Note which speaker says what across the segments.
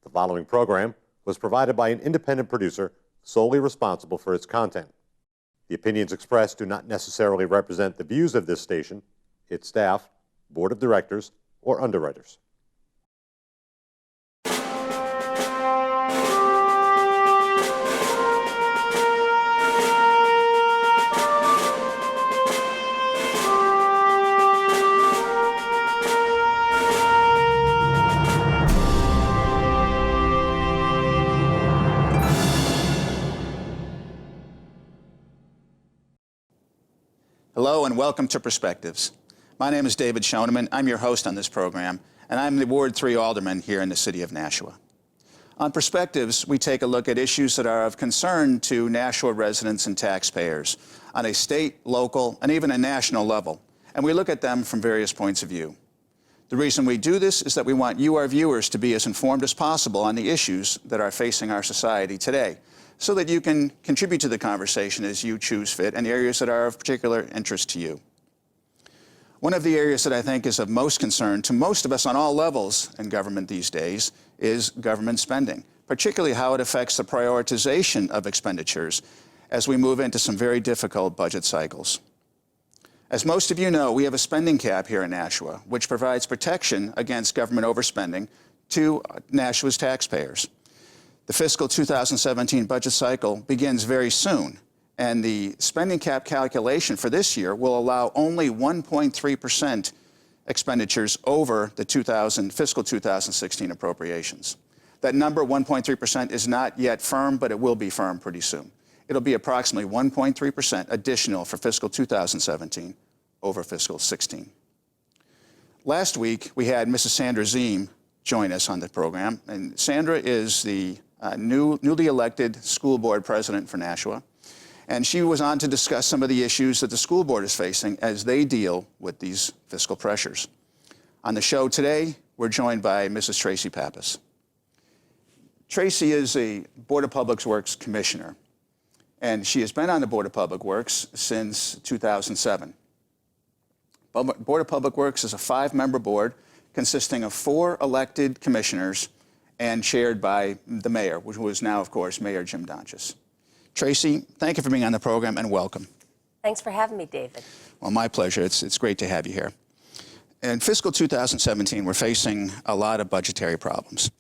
Speaker 1: The following program was provided by an independent producer solely responsible for its content. The opinions expressed do not necessarily represent the views of this station, its staff, board of directors, or underwriters.
Speaker 2: Hello and welcome to Perspectives. My name is David Schoeneman. I'm your host on this program, and I'm the Ward 3 Alderman here in the city of Nashua. On Perspectives, we take a look at issues that are of concern to Nashua residents and taxpayers on a state, local, and even a national level, and we look at them from various points of view. The reason we do this is that we want you, our viewers, to be as informed as possible on the issues that are facing our society today, so that you can contribute to the conversation as you choose fit in areas that are of particular interest to you. One of the areas that I think is of most concern to most of us on all levels in government these days is government spending, particularly how it affects the prioritization of expenditures as we move into some very difficult budget cycles. As most of you know, we have a spending cap here in Nashua, which provides protection against government overspending to Nashua's taxpayers. The fiscal 2017 budget cycle begins very soon, and the spending cap calculation for this year will allow only 1.3% expenditures over the fiscal 2016 appropriations. That number, 1.3%, is not yet firm, but it will be firm pretty soon. It'll be approximately 1.3% additional for fiscal 2017 over fiscal 16. Last week, we had Mrs. Sandra Ziem join us on the program, and Sandra is the newly elected school board president for Nashua, and she was on to discuss some of the issues that the school board is facing as they deal with these fiscal pressures. On the show today, we're joined by Mrs. Tracy Pappas. Tracy is a Board of Public Works commissioner, and she has been on the Board of Public Works since 2007. Board of Public Works is a 5-member board consisting of 4 elected commissioners and chaired by the mayor, which was now, of course, Mayor Jim Donchis. Tracy, thank you for being on the program and welcome.
Speaker 3: Thanks for having me, David.
Speaker 2: Well, my pleasure. It's great to have you here. In fiscal 2017, we're facing a lot of budgetary problems.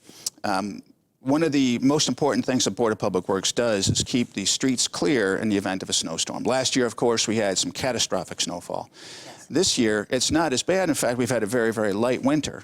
Speaker 2: One of the most important things the Board of Public Works does is keep the streets clear in the event of a snowstorm. Last year, of course, we had some catastrophic snowfall. Yes. This year, it's not as bad. In fact, we've had a very, very light winter.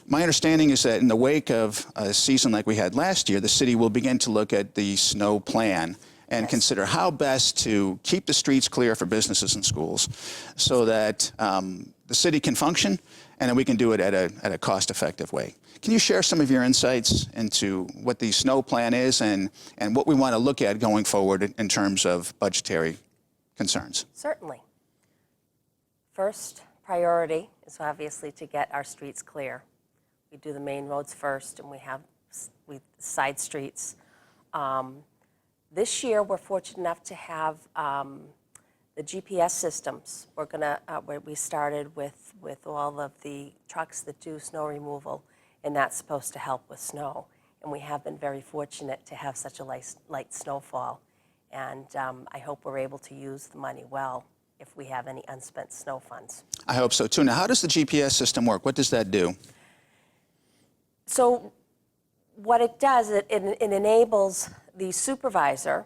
Speaker 2: My understanding is that in the wake of a season like we had last year, the city will begin to look at the snow plan and yes, consider how best to keep the streets clear for businesses and schools so that the city can function and that we can do it at a cost-effective way. Can you share some of your insights into what the snow plan is and what we want to look at going forward in terms of budgetary concerns?
Speaker 3: Certainly. First priority is obviously to get our streets clear. We do the main roads first, and we have side streets. This year, we're fortunate enough to have the GPS systems. We started with all of the trucks that do snow removal, and that's supposed to help with snow. And we have been very fortunate to have such a light snowfall. And I hope we're able to use the money well if we have any unspent snow funds.
Speaker 2: I hope so too. Now, how does the GPS system work? What does that do?
Speaker 3: So what it does, it enables the supervisor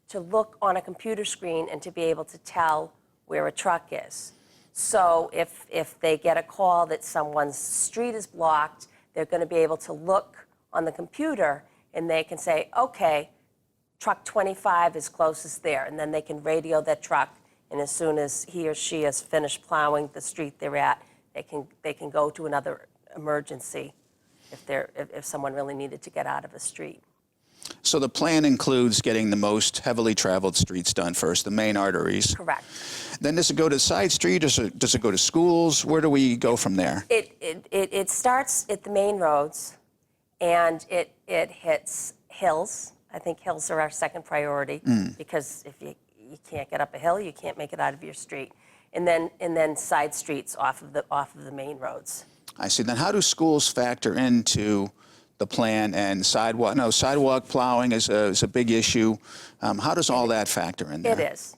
Speaker 3: to look on a computer screen and to be able to tell where a truck is. So if they get a call that someone's street is blocked, they're going to be able to look on the computer and they can say, okay, truck 25 is closest there, and then they can radio that truck, and as soon as he or she has finished plowing the street they're at, they can go to another emergency if someone really needed to get out of a street.
Speaker 2: So the plan includes getting the most heavily traveled streets done first, the main arteries.
Speaker 3: Correct. Then
Speaker 2: does it go to side street? Does it go to schools? Where do we go from there?
Speaker 3: It starts at the main roads, and it hits hills. I think hills are our second priority because if you can't get up a hill, you can't make it out of your street. And then side streets off of the main roads.
Speaker 2: I see. Then how do schools factor into the plan and sidewalk plowing is a big issue. How does all that factor in there?
Speaker 3: It is.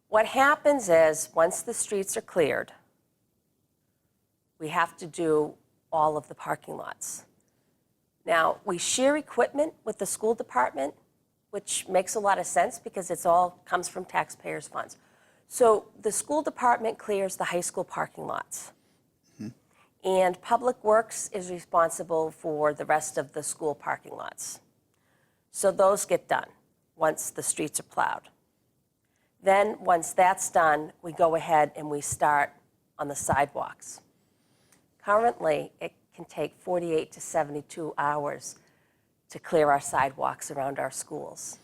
Speaker 3: What happens is once the streets are cleared, we have to do all of the parking lots. Now, we share equipment with the school department, which makes a lot of sense because it's all comes from taxpayers' funds. So the school department clears the high school parking lots. And Public Works is responsible for the rest of the school parking lots. So those get done once the streets are plowed. Then once that's done, we go ahead and we start on the sidewalks. Currently, it can take 48 to 72 hours to clear our sidewalks around our schools.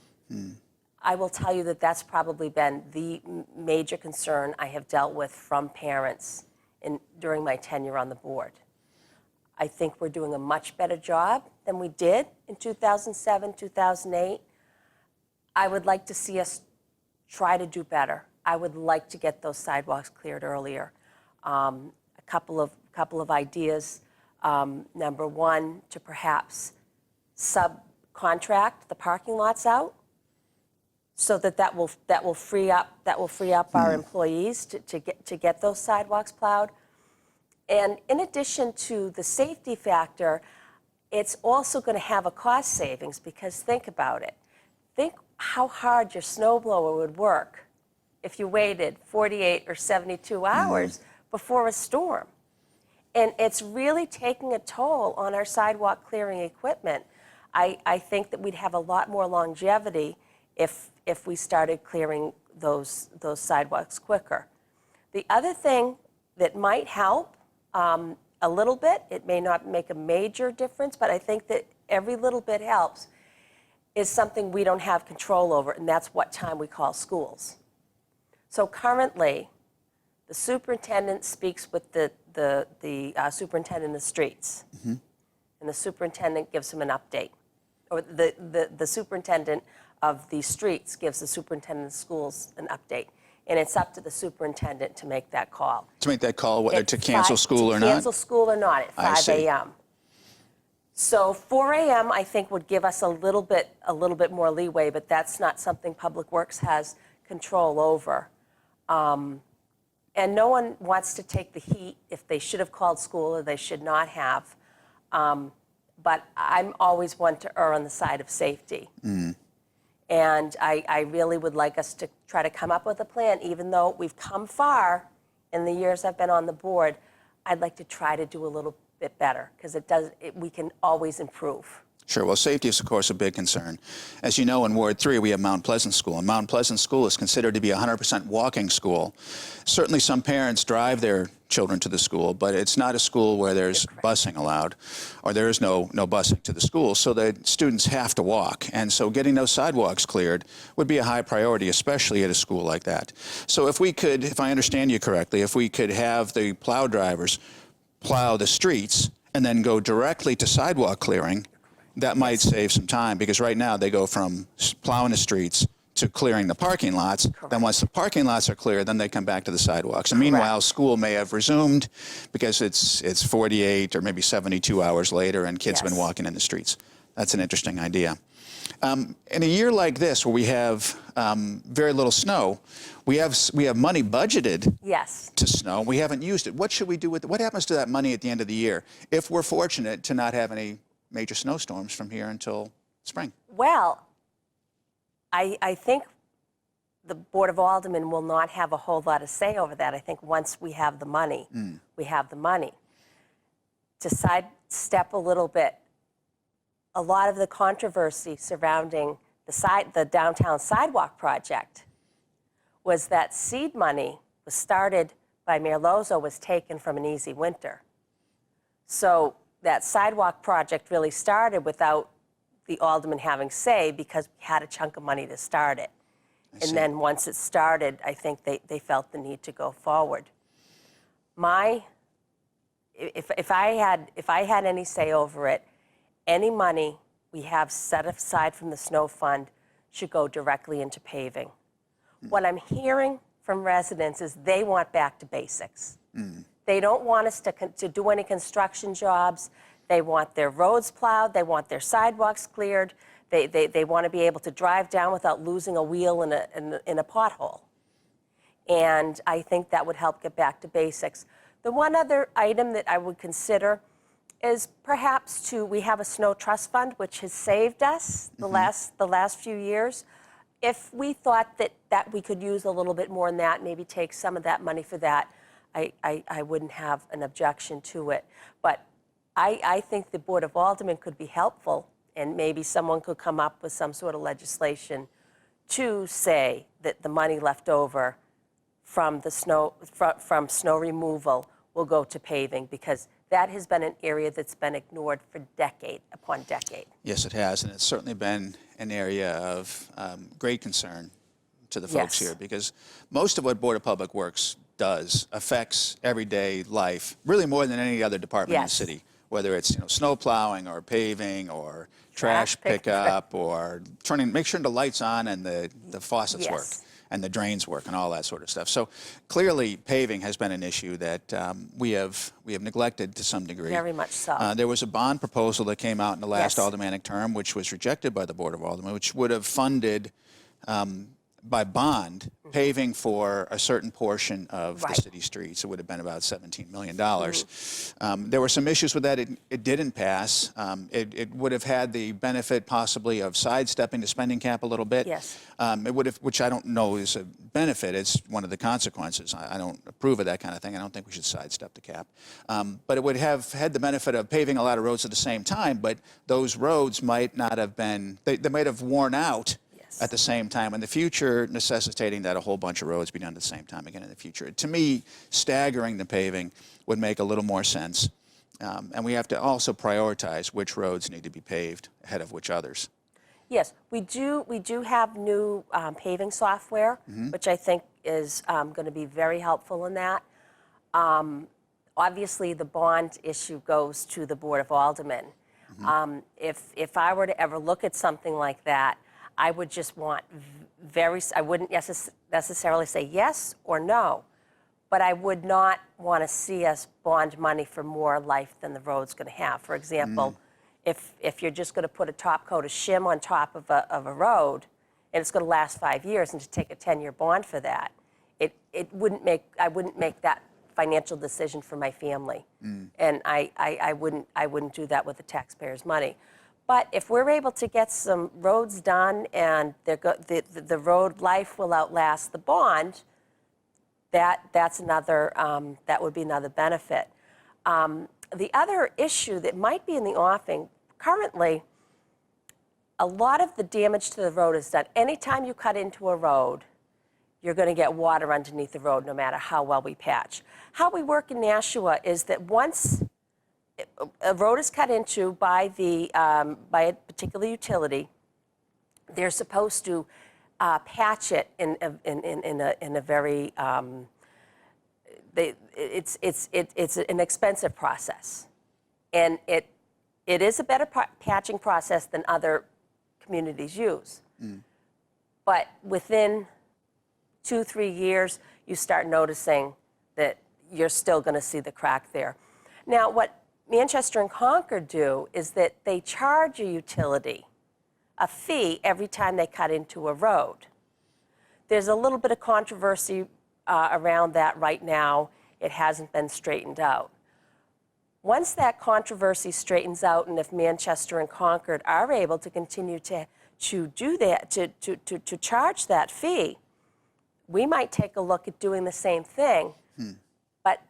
Speaker 3: I will tell you that that's probably been the major concern I have dealt with from parents during my tenure on the board. I think we're doing a much better job than we did in 2007, 2008. I would like to see us try to do better. I would like to get those sidewalks cleared earlier. A couple of ideas. Number one, to perhaps subcontract the parking lots out, so that will free up our employees to get those sidewalks plowed. And in addition to the safety factor, it's also going to have a cost savings because think about it. Think how hard your snowblower would work if you waited 48 or 72 hours before a storm. And it's really taking a toll on our sidewalk clearing equipment. I think that we'd have a lot more longevity if we started clearing those sidewalks quicker. The other thing that might help a little bit, it may not make a major difference, but I think that every little bit helps, is something we don't have control over, and that's what time we call schools. So currently, the superintendent speaks with the superintendent of streets, and the superintendent gives him an update, or the superintendent of the streets gives the superintendent of schools an update, and it's up to the superintendent to make that call.
Speaker 2: To make that call, whether to cancel school or not?
Speaker 3: To cancel school or not at 5 a.m. So 4 a.m. I think would give us a little bit more leeway, but that's not something Public Works has control over. And no one wants to take the heat if they should have called school or they should not have. But I'm always one to err on the side of safety. And I really would like us to try to come up with a plan, even though we've come far in the years I've been on the board. I'd like to try to do a little bit better because we can always improve.
Speaker 2: Sure. Well, safety is, of course, a big concern. As you know, in Ward 3, we have Mount Pleasant School, and Mount Pleasant School is considered to be a 100% walking school. Certainly some parents drive their children to the school, but it's not a school where there's busing allowed, or there is no busing to the school, so the students have to walk. And so getting those sidewalks cleared would be a high priority, especially at a school like that. So if we could, if I understand you correctly, if we could have the plow drivers plow the streets and then go directly to sidewalk clearing, that might save some time, because right now they go from plowing the streets to clearing the parking lots.
Speaker 3: Correct.
Speaker 2: Then once the parking lots are clear, then they come back to the sidewalks. And meanwhile, school may have resumed because it's 48 or maybe 72 hours later and kids have been walking in the streets. That's an interesting idea. In a year like this, where we have very little snow, we have money budgeted to snow. We haven't used it. What should we do with it? What happens to that money at the end of the year if we're fortunate to not have any major snowstorms from here until spring?
Speaker 3: Well, I think the Board of Aldermen will not have a whole lot of say over that. I think once we have the money, we have the money. To sidestep a little bit, a lot of the controversy surrounding the downtown sidewalk project was that seed money was started by Mayor Lozo, was taken from an easy winter. So that sidewalk project really started without the aldermen having say because we had a chunk of money to start it. And then once it started, I think they felt the need to go forward. If I had any say over it, any money we have set aside from the snow fund should go directly into paving. What I'm hearing from residents is they want back to basics. They don't want us to do any construction jobs. They want their roads plowed. They want their sidewalks cleared. They want to be able to drive down without losing a wheel in a pothole. And I think that would help get back to basics. The one other item that I would consider is perhaps we have a snow trust fund, which has saved us the last few years. If we thought that we could use a little bit more in that, maybe take some of that money for that, I wouldn't have an objection to it. But I think the Board of Aldermen could be helpful, and maybe someone could come up with some sort of legislation to say that the money left over from the from snow removal will go to paving, because that has been an area that's been ignored for decade upon decade.
Speaker 2: Yes, it has, and it's certainly been an area of great concern to the folks here, because most of what Board of Public Works does affects everyday life, really more than any other department in the city, whether it's snow plowing or paving or trash pickup or make sure the lights on and the faucets work and the drains work and all that sort of stuff. So clearly paving has been an issue that we have neglected to some degree.
Speaker 3: Very much so.
Speaker 2: There was a bond proposal that came out in the last aldermanic term, which was rejected by the Board of Aldermen, which would have funded by bond paving for a certain portion of the city streets. It would have been about $17 million. There were some issues with that. It didn't pass. It would have had the benefit possibly of sidestepping the spending cap a little bit.
Speaker 3: Yes.
Speaker 2: It would have, which I don't know is a benefit. It's one of the consequences. I don't approve of that kind of thing. I don't think we should sidestep the cap. But it would have had the benefit of paving a lot of roads at the same time, but those roads might not have been, they might have worn out at the same time in the future, necessitating that a whole bunch of roads be done at the same time again in the future. To me, staggering the paving would make a little more sense. And we have to also prioritize which roads need to be paved ahead of which others.
Speaker 3: Yes, we do have new paving software, which I think is going to be very helpful in that. Obviously, the bond issue goes to the Board of Aldermen. If I were to ever look at something like that, I would just want I wouldn't necessarily say yes or no, but I would not want to see us bond money for more life than the road's going to have. For example, if you're just going to put a top coat of shim on top of a road, and it's going to last 5 years, and to take a 10-year bond for that, I wouldn't make that financial decision for my family, and I wouldn't do that with the taxpayers' money. But if we're able to get some roads done and the road life will outlast the bond, that's another that would be another benefit. The other issue that might be in the offing currently, a lot of the damage to the road is done. Anytime you cut into a road, you're going to get water underneath the road, no matter how well we patch. How we work in Nashua is that once a road is cut into by a particular utility, they're supposed to patch it in a very it's an expensive process, and it is a better patching process than other communities use. But within 2-3 years, you start noticing that you're still going to see the crack there. Now, what Manchester and Concord do is that they charge a utility a fee every time they cut into a road. There's a little bit of controversy around that right now. It hasn't been straightened out. Once that controversy straightens out, and if Manchester and Concord are able to continue to do that, to charge that fee, we might take a look at doing the same thing. But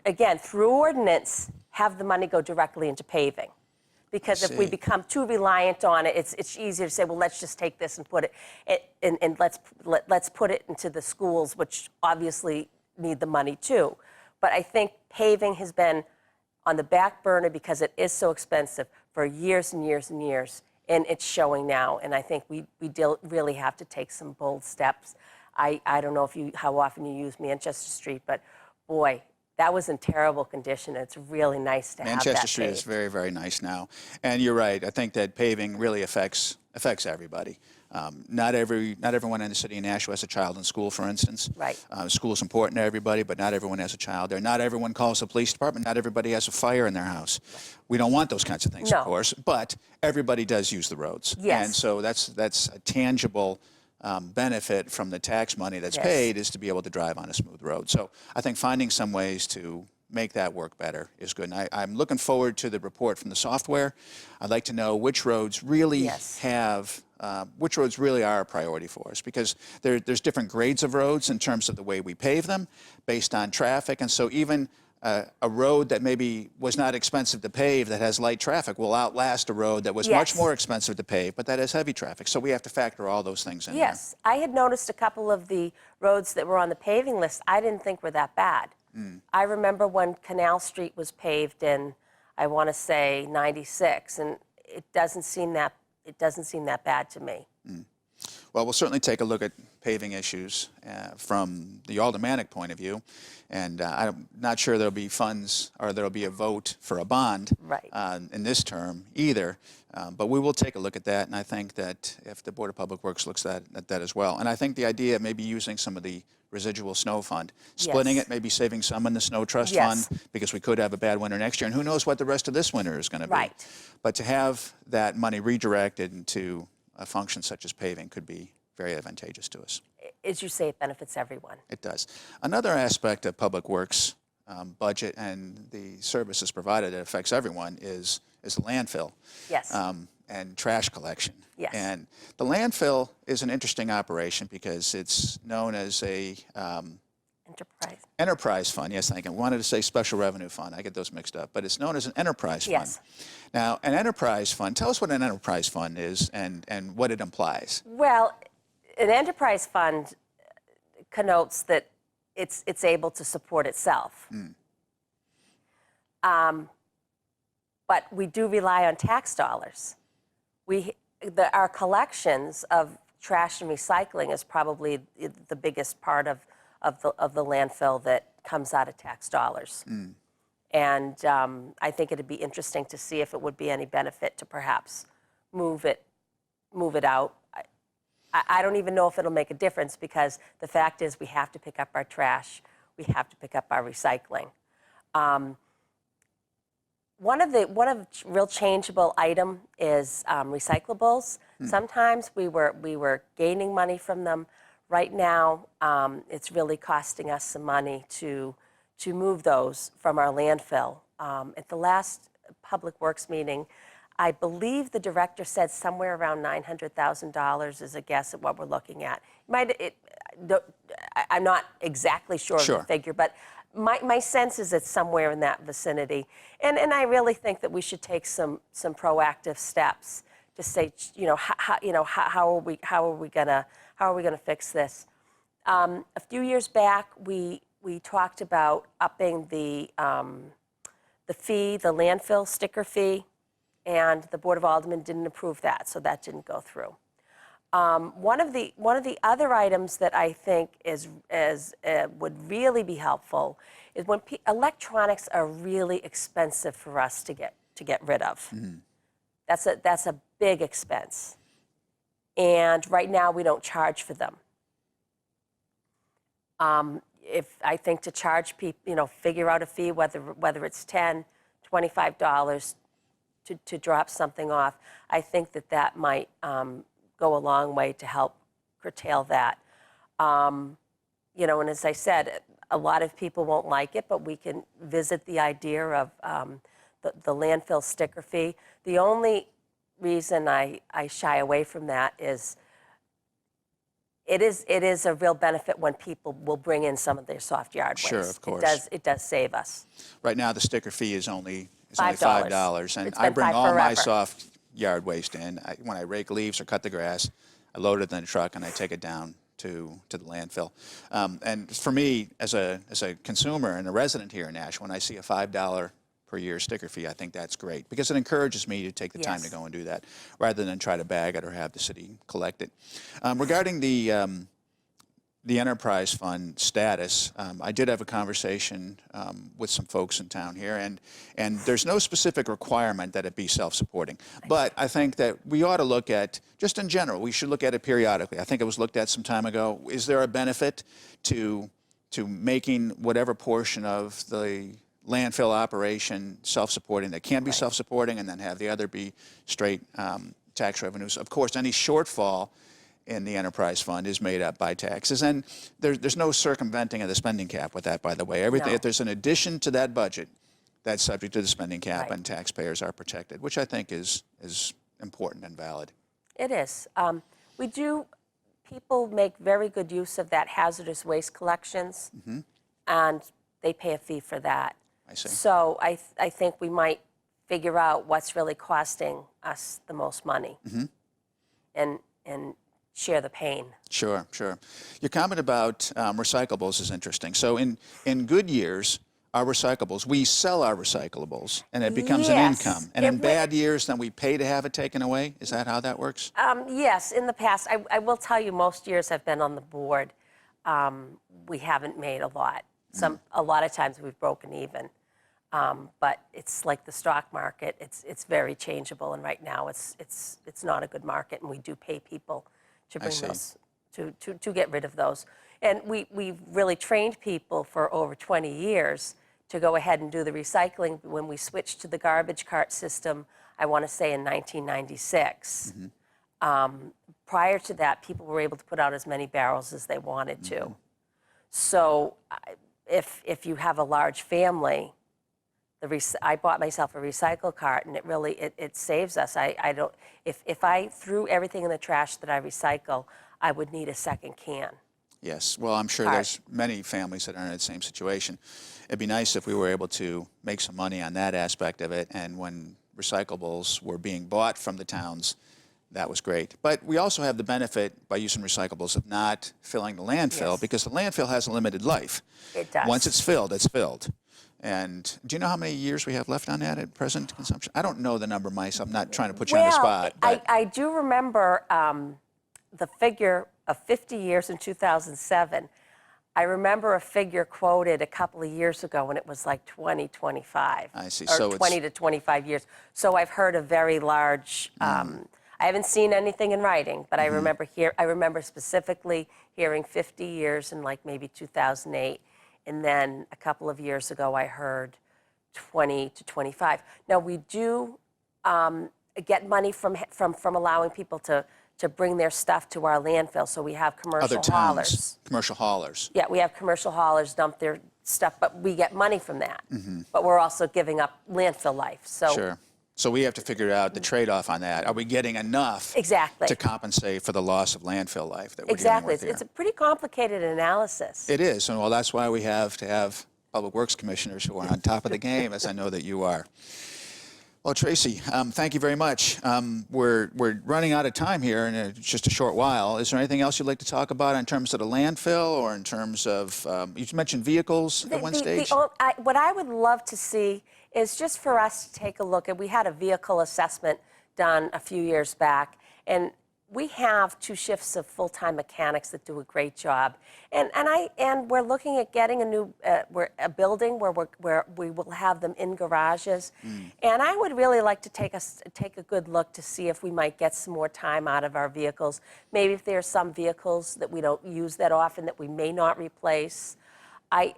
Speaker 3: again, through ordinance, have the money go directly into paving. Because if we become too reliant on it, it's easier to say, well, let's just take this and put it, and let's put it into the schools, which obviously need the money too. But I think paving has been on the back burner because it is so expensive for years and years and years, and it's showing now. And I think we really have to take some bold steps. I don't know how often you use Manchester Street, but boy, that was in terrible condition. It's really nice to have that
Speaker 2: Manchester Street
Speaker 3: paved.
Speaker 2: is very, very nice now. And you're right. I think that paving really affects affects everybody. Not everyone in the city of Nashua has a child in school, for instance.
Speaker 3: Right.
Speaker 2: School is important to everybody, but not everyone has a child there. Not everyone calls the police department. Not everybody has a fire in their house. Right. We don't want those kinds of things,
Speaker 3: No.
Speaker 2: of course, but everybody does use the roads.
Speaker 3: Yes.
Speaker 2: And so that's a tangible benefit from the tax money that's
Speaker 3: Yes.
Speaker 2: paid, is to be able to drive on a smooth road. So I think finding some ways to make that work better is good. And I'm looking forward to the report from the software. I'd like to know which roads really
Speaker 3: Yes.
Speaker 2: which roads really are a priority for us, because there's different grades of roads in terms of the way we pave them based on traffic. And so even a road that maybe was not expensive to pave that has light traffic will outlast a road that was
Speaker 3: Yes.
Speaker 2: much more expensive to pave but that has heavy traffic. So we have to factor all those things in.
Speaker 3: Yes. I had noticed a couple of the roads that were on the paving list I didn't think were that bad. I remember when Canal Street was paved in, I want to say, 96, and it doesn't seem that bad to me.
Speaker 2: Well, we'll certainly take a look at paving issues from the aldermanic point of view, and I'm not sure there'll be funds or there'll be a vote for a bond
Speaker 3: Right.
Speaker 2: in this term either, but we will take a look at that, and I think that if the Board of Public Works looks at that as well. And I think the idea of maybe using some of the residual snow fund, splitting
Speaker 3: Yes.
Speaker 2: it, maybe saving some in the snow trust
Speaker 3: Yes.
Speaker 2: fund, because we could have a bad winter next year, and who knows what the rest of this winter is going to be.
Speaker 3: Right.
Speaker 2: But to have that money redirected into a function such as paving could be very advantageous to us.
Speaker 3: As you say, it benefits everyone.
Speaker 2: It does. Another aspect of Public Works budget and the services provided that affects everyone is the landfill.
Speaker 3: Yes.
Speaker 2: And trash collection.
Speaker 3: Yes.
Speaker 2: And the landfill is an interesting operation because it's known as a enterprise fund. Yes, I wanted to say special revenue fund. I get those mixed up. But it's known as an enterprise fund.
Speaker 3: Yes.
Speaker 2: Now, an enterprise fund, tell us what an enterprise fund is and what it implies.
Speaker 3: Well, an enterprise fund connotes that it's able to support itself. But we do rely on tax dollars. Our collections of trash and recycling is probably the biggest part of the landfill that comes out of tax dollars. And I think it'd be interesting to see if it would be any benefit to perhaps move it out. I don't even know if it'll make a difference, because the fact is we have to pick up our trash, we have to pick up our recycling. One of the real changeable item is recyclables. Sometimes we were gaining money from them. Right now, it's really costing us some money to move those from our landfill. At the last Public Works meeting, I believe the director said somewhere around $900,000 is a guess at what we're looking at. I'm not exactly sure of the figure, but my sense is it's somewhere in that vicinity. And I really think that we should take some proactive steps to say, how are we gonna fix this? A few years back, we talked about upping the fee, the landfill sticker fee, and the Board of Aldermen didn't approve that, so that didn't go through. One of the other items that I think would really be helpful is when electronics are really expensive for us to get rid of. That's a big expense, and right now we don't charge for them. If I think to charge people, figure out a fee, whether it's $10, $25 to drop something off, I think that might go a long way to help curtail that. And as I said, a lot of people won't like it, but we can visit the idea of the landfill sticker fee. The only reason I shy away from that is it is a real benefit when people will bring in some of their soft yard waste.
Speaker 2: Sure, of course.
Speaker 3: It does save us.
Speaker 2: Right now, the sticker fee is only
Speaker 3: $5.
Speaker 2: $5, and
Speaker 3: It's
Speaker 2: I
Speaker 3: been
Speaker 2: bring
Speaker 3: $5
Speaker 2: all my
Speaker 3: forever.
Speaker 2: soft yard waste in. When I rake leaves or cut the grass, I load it in the truck and I take it down to the landfill. And for me, as a consumer and a resident here in Nashua, when I see a $5 per year sticker fee, I think that's great, because it encourages me to take the time to go and do that, rather than try to bag it or have the city collect it. Regarding the the enterprise fund status, I did have a conversation with some folks in town here, and there's no specific requirement that it be self-supporting. But I think that we ought to look at, just in general, we should look at it periodically. I think it was looked at some time ago. Is there a benefit to making whatever portion of the landfill operation self-supporting that can be self-supporting, and then have the other be straight tax revenues? Of course, any shortfall in the enterprise fund is made up by taxes, and there's no circumventing of the spending cap with that, by the way. Everything, if there's an addition to that budget, that's subject to the spending cap, and taxpayers are protected, which I think is important and valid.
Speaker 3: It is. People make very good use of that hazardous waste collections, and they pay a fee for that.
Speaker 2: I see.
Speaker 3: So I think we might figure out what's really costing us the most money, and share the pain.
Speaker 2: Sure, sure. Your comment about recyclables is interesting. So in good years, our recyclables, we sell our recyclables, and it becomes an income. And in bad years, then we pay to have it taken away? Is that how that works?
Speaker 3: Yes, in the past. I will tell you, most years I've been on the board, we haven't made a lot. A lot of times we've broken even. But it's like the stock market. It's very changeable, and right now it's not a good market, and we do pay people to bring those, to get rid of those. And we've really trained people for over 20 years to go ahead and do the recycling. When we switched to the garbage cart system, I want to say in 1996. Prior to that, people were able to put out as many barrels as they wanted to. So if you have a large family, I bought myself a recycle cart, and it saves us. If I threw everything in the trash that I recycle, I would need a second can.
Speaker 2: Yes, well, I'm sure there's many families that are in the same situation. It'd be nice if we were able to make some money on that aspect of it, and when recyclables were being bought from the towns, that was great. But we also have the benefit, by using recyclables, of not filling the landfill, because the landfill has a limited life.
Speaker 3: It does.
Speaker 2: Once it's filled, it's filled. And do you know how many years we have left on that at present consumption? I don't know the number myself. I'm not trying to put you on the spot. But
Speaker 3: I do remember the figure of 50 years in 2007. I remember a figure quoted a couple of years ago when it was like 20, 25.
Speaker 2: I see.
Speaker 3: Or
Speaker 2: So
Speaker 3: 20 to 25 years. So I've heard a very large, I haven't seen anything in writing, but I remember specifically hearing 50 years in like maybe 2008. And then a couple of years ago, I heard 20 to 25. Now, we do get money from allowing people to bring their stuff to our landfill. So we have commercial
Speaker 2: other towns,
Speaker 3: haulers.
Speaker 2: commercial haulers.
Speaker 3: Yeah, we have commercial haulers dump their stuff, but we get money from that. But we're also giving up landfill life. So
Speaker 2: Sure. So we have to figure out the trade-off on that. Are we getting enough to compensate for the loss of landfill life that we're dealing with here?
Speaker 3: It's a pretty complicated analysis.
Speaker 2: It is, and well, that's why we have to have public works commissioners who are on top of the game, as I know that you are. Well, Tracy, thank you very much. We're running out of time here in just a short while. Is there anything else you'd like to talk about in terms of the landfill, or in terms of, you mentioned vehicles at one stage?
Speaker 3: What I would love to see is just for us to take a look at, we had a vehicle assessment done a few years back, and we have 2 shifts of full-time mechanics that do a great job, and we're looking at getting a building where we will have them in garages, and I would really like to take a good look to see if we might get some more time out of our vehicles. Maybe if there are some vehicles that we don't use that often that we may not replace. I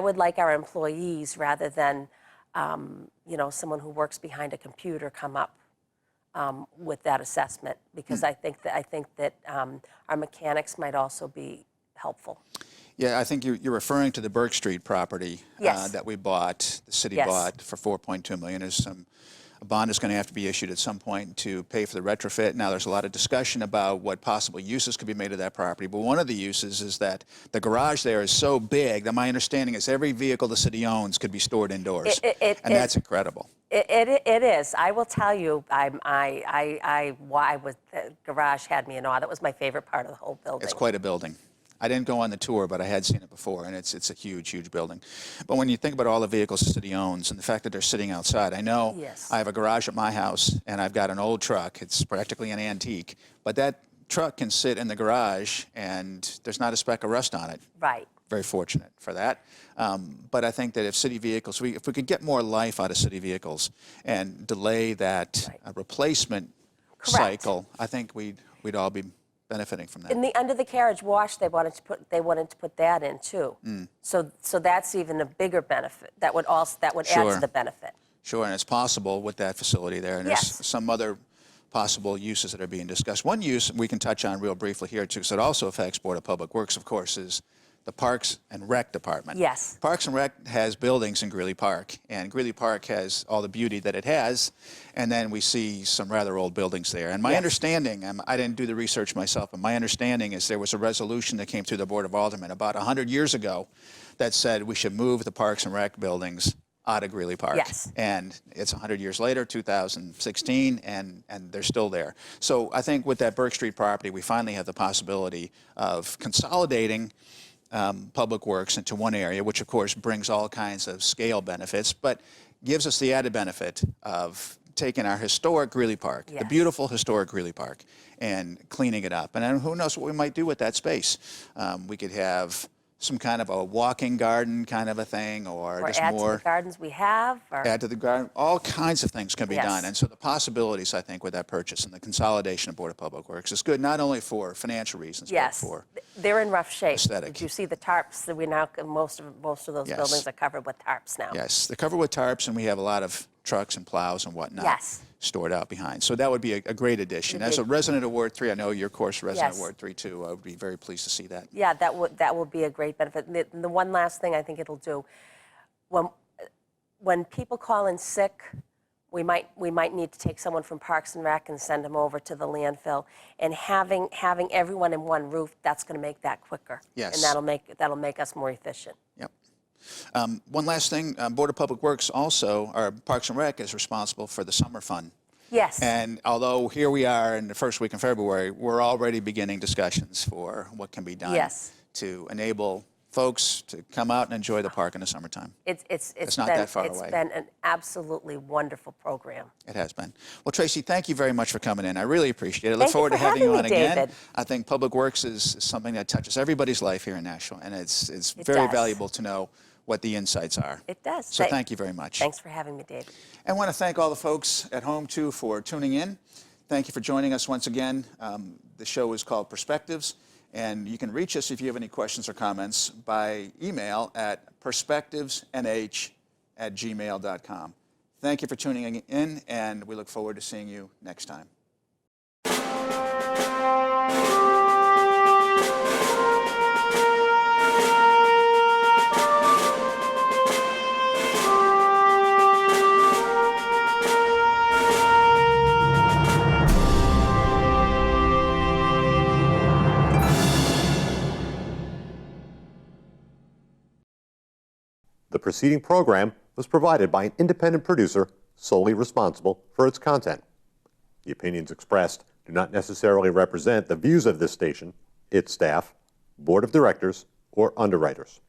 Speaker 3: would like our employees, rather than someone who works behind a computer, come up with that assessment, because I think that our mechanics might also be helpful.
Speaker 2: Yeah, I think you're referring to the Burke Street property that we bought, the city bought for $4.2 million. A bond is going to have to be issued at some point to pay for the retrofit. Now, there's a lot of discussion about what possible uses could be made of that property, but one of the uses is that the garage there is so big that my understanding is every vehicle the city owns could be stored indoors, and that's incredible.
Speaker 3: It is. I will tell you, the garage had me in awe. That was my favorite part of the whole building.
Speaker 2: It's quite a building. I didn't go on the tour, but I had seen it before, and it's a huge, huge building. But when you think about all the vehicles the city owns and the fact that they're sitting outside, I know I have a garage at my house, and I've got an old truck. It's practically an antique, but that truck can sit in the garage and there's not a speck of rust on it.
Speaker 3: Right.
Speaker 2: Very fortunate for that. But I think that if city vehicles, if we could get more life out of city vehicles and delay that replacement
Speaker 3: Correct.
Speaker 2: cycle, I think we'd all be benefiting from that.
Speaker 3: In the under the carriage wash, they wanted to put that in too. So that's even a bigger benefit. That would add
Speaker 2: Sure.
Speaker 3: to the benefit.
Speaker 2: Sure, and it's possible with that facility there. And there's
Speaker 3: Yes.
Speaker 2: some other possible uses that are being discussed. One use we can touch on real briefly here too, because it also affects Board of Public Works, of course, is the Parks and Rec Department.
Speaker 3: Yes.
Speaker 2: Parks and Rec has buildings in Greeley Park, and Greeley Park has all the beauty that it has, and then we see some rather old buildings there. And my
Speaker 3: Yes.
Speaker 2: understanding, I didn't do the research myself, but my understanding is there was a resolution that came through the Board of Aldermen about 100 years ago that said we should move the Parks and Rec buildings out of Greeley Park.
Speaker 3: Yes.
Speaker 2: And it's 100 years later, 2016, and they're still there. So I think with that Burke Street property, we finally have the possibility of consolidating public works into one area, which of course brings all kinds of scale benefits, but gives us the added benefit of taking our historic Greeley Park, the
Speaker 3: Yes.
Speaker 2: beautiful historic Greeley Park, and cleaning it up. And then who knows what we might do with that space. We could have some kind of a walking garden kind of a thing, or just
Speaker 3: add
Speaker 2: more.
Speaker 3: to the gardens we have. Or,
Speaker 2: Add to the garden. All kinds of things can be
Speaker 3: Yes.
Speaker 2: done. And so the possibilities, I think, with that purchase and the consolidation of Board of Public Works is good, not only for financial reasons,
Speaker 3: yes,
Speaker 2: but for
Speaker 3: they're in rough shape.
Speaker 2: aesthetic.
Speaker 3: Did you see the tarps that we now most of those
Speaker 2: Yes.
Speaker 3: buildings are covered with tarps now?
Speaker 2: yes, they're covered with tarps, and we have a lot of trucks and plows and whatnot
Speaker 3: Yes.
Speaker 2: stored out behind. So that would be a great addition. As a resident of Ward 3, I know you're, of course, resident of
Speaker 3: Yes.
Speaker 2: Ward 3 too. I would be very pleased to see that.
Speaker 3: Yeah, that would be a great benefit. And the one last thing I think it'll do, when people call in sick, we might need to take someone from Parks and Rec and send them over to the landfill. And having everyone in one roof, that's going to make that quicker.
Speaker 2: Yes.
Speaker 3: And that'll make us more efficient.
Speaker 2: Yep. One last thing, Board of Public Works also, or Parks and Rec, is responsible for the summer fund.
Speaker 3: Yes.
Speaker 2: And although here we are in the first week in February, we're already beginning discussions for what can be done
Speaker 3: Yes.
Speaker 2: to enable folks to come out and enjoy the park in the summertime.
Speaker 3: It's
Speaker 2: not
Speaker 3: been,
Speaker 2: that far
Speaker 3: it's
Speaker 2: away.
Speaker 3: been an absolutely wonderful program.
Speaker 2: It has been. Well, Tracy, thank you very much for coming in. I really appreciate it. I look
Speaker 3: Thank you
Speaker 2: forward to
Speaker 3: for
Speaker 2: having you
Speaker 3: having
Speaker 2: on
Speaker 3: me,
Speaker 2: again.
Speaker 3: David.
Speaker 2: I think Public Works is something that touches everybody's life here in Nashville, and it's
Speaker 3: It
Speaker 2: very
Speaker 3: does.
Speaker 2: valuable to know what the insights are.
Speaker 3: It does.
Speaker 2: So thank you very much.
Speaker 3: Thanks for having me, David.
Speaker 2: And I want to thank all the folks at home, too, for tuning in. Thank you for joining us once again. The show is called Perspectives, and you can reach us if you have any questions or comments by email at perspectivesnh@gmail.com. Thank you for tuning in, and we look forward to seeing you next time.
Speaker 1: The preceding program was provided by an independent producer solely responsible for its content. The opinions expressed do not necessarily represent the views of this station, its staff, board of directors, or underwriters.